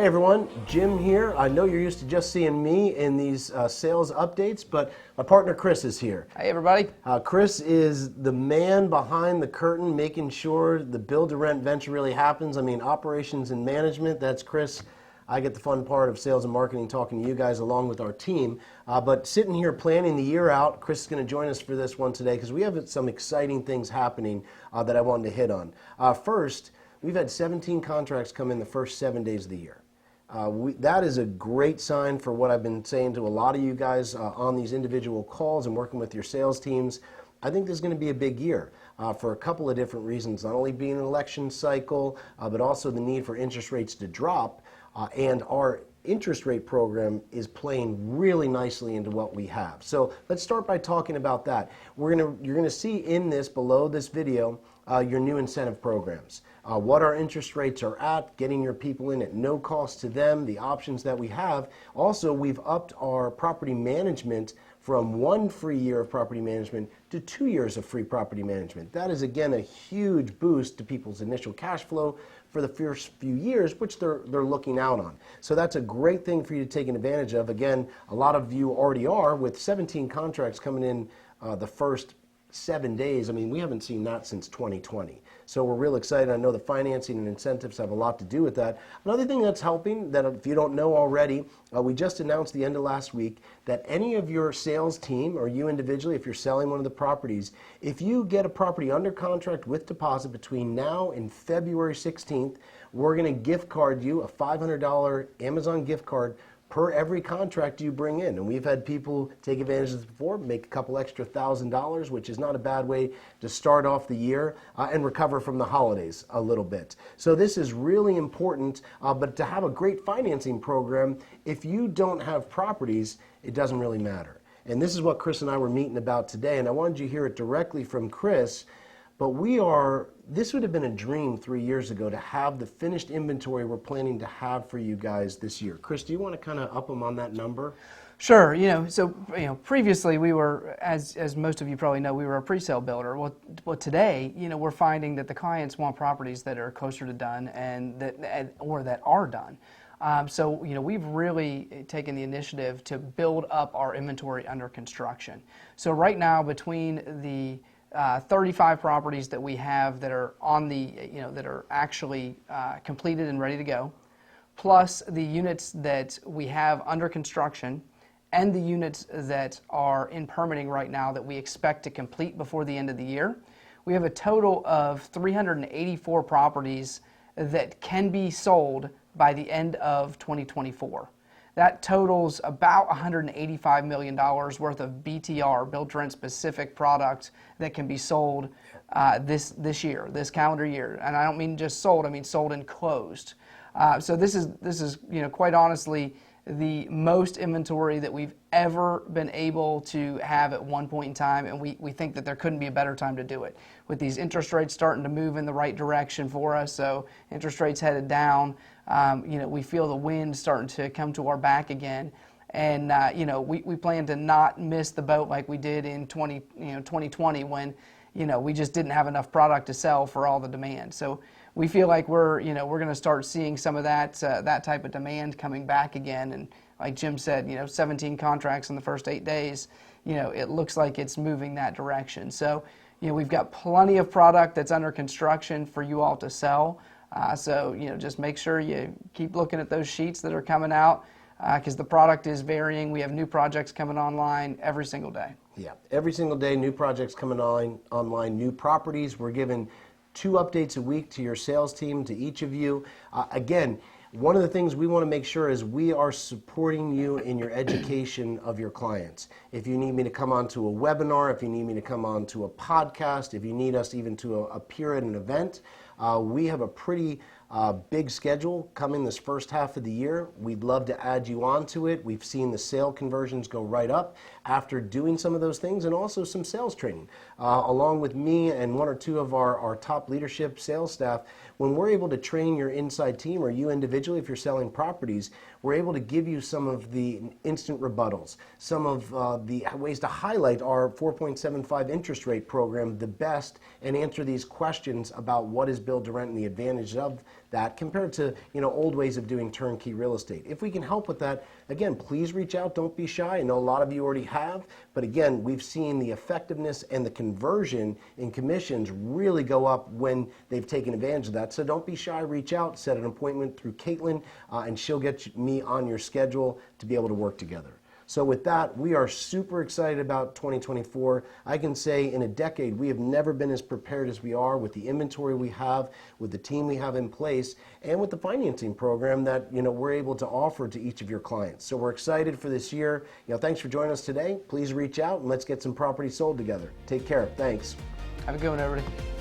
everyone, Jim here. I know you're used to just seeing me in these sales updates, but my partner Chris is here. Hey everybody. Chris is the man behind the curtain, making sure the build-to-rent venture really happens. I mean, operations and management, that's Chris. I get the fun part of sales and marketing, talking to you guys along with our team. But sitting here planning the year out, Chris is going to join us for this one today because we have some exciting things happening that I wanted to hit on. First, we've had 17 contracts come in the first 7 days of the year. That is a great sign for what I've been saying to a lot of you guys on these individual calls and working with your sales teams. I think this is going to be a big year for a couple of different reasons, not only being an election cycle, but also the need for interest rates to drop. And our interest rate program is playing really nicely into what we have. So let's start by talking about that. You're going to see in this, below this video, your new incentive programs. What our interest rates are at, getting your people in at no cost to them, the options that we have. Also, we've upped our property management from 1 free year of property management to 2 years of free property management. That is, again, a huge boost to people's initial cash flow for the first few years, which they're looking out on. So that's a great thing for you to take advantage of. Again, a lot of you already are, with 17 contracts coming in the first 7 days. I mean, we haven't seen that since 2020. So we're real excited. I know the financing and incentives have a lot to do with that. Another thing that's helping, that if you don't know already, we just announced the end of last week that any of your sales team or you individually, if you're selling one of the properties, if you get a property under contract with deposit between now and February 16th, we're going to gift card you a $500 Amazon gift card per every contract you bring in. And we've had people take advantage of this before, make a couple extra $1,000, which is not a bad way to start off the year and recover from the holidays a little bit. So this is really important, but to have a great financing program, if you don't have properties, it doesn't really matter. And this is what Chris and I were meeting about today, and I wanted you to hear it directly from Chris. But this would have been a dream 3 years ago to have the finished inventory we're planning to have for you guys this year. Chris, do you want to kind of up them on that number? Sure. Previously we were, as most of you probably know, we were a pre-sale builder. Well, today, we're finding that the clients want properties that are closer to done or that are done. So we've really taken the initiative to build up our inventory under construction. So right now, between the 35 properties that we have that are on that are actually completed and ready to go, plus the units that we have under construction and the units that are in permitting right now that we expect to complete before the end of the year, we have a total of 384 properties that can be sold by the end of 2024. That totals about $185 million worth of BTR, build-to-rent specific product that can be sold this year, this calendar year. And I don't mean just sold, I mean sold and closed. So this is quite honestly the most inventory that we've ever been able to have at one point in time, and we think that there couldn't be a better time to do it. With these interest rates starting to move in the right direction for us, so interest rates headed down, we feel the wind starting to come to our back again, and we plan to not miss the boat like we did in 2020 when we just didn't have enough product to sell for all the demand. So we feel like we're going to start seeing some of that type of demand coming back again. And like Jim said, 17 contracts in the first 8 days. It looks like it's moving that direction. So we've got plenty of product that's under construction for you all to sell. So just make sure you keep looking at those sheets that are coming out because the product is varying. We have new projects coming online every single day. Yeah, every single day, new projects coming online, new properties. We're giving 2 updates a week to your sales team, to each of you. Again, one of the things we want to make sure is we are supporting you in your education of your clients. If you need me to come on to a webinar, if you need me to come on to a podcast, if you need us even to appear at an event, we have a pretty big schedule coming this first half of the year. We'd love to add you onto it. We've seen the sale conversions go right up after doing some of those things, and also some sales training. Along with me and 1 or 2 of our top leadership sales staff, when we're able to train your inside team or you individually, if you're selling properties, we're able to give you some of the instant rebuttals, some of the ways to highlight our 4.75 interest rate program the best, and answer these questions about what is build to rent and the advantage of that compared to old ways of doing turnkey real estate. If we can help with that, again, please reach out. Don't be shy. I know a lot of you already have, but again, we've seen the effectiveness and the conversion in commissions really go up when they've taken advantage of that. So don't be shy. Reach out, set an appointment through Caitlin, and she'll get me on your schedule to be able to work together. So with that, we are super excited about 2024. I can say in a decade, we have never been as prepared as we are with the inventory we have, with the team we have in place, and with the financing program that we're able to offer to each of your clients. So we're excited for this year. Thanks for joining us today. Please reach out and let's get some property sold together. Take care. Thanks. Have a good one, everybody.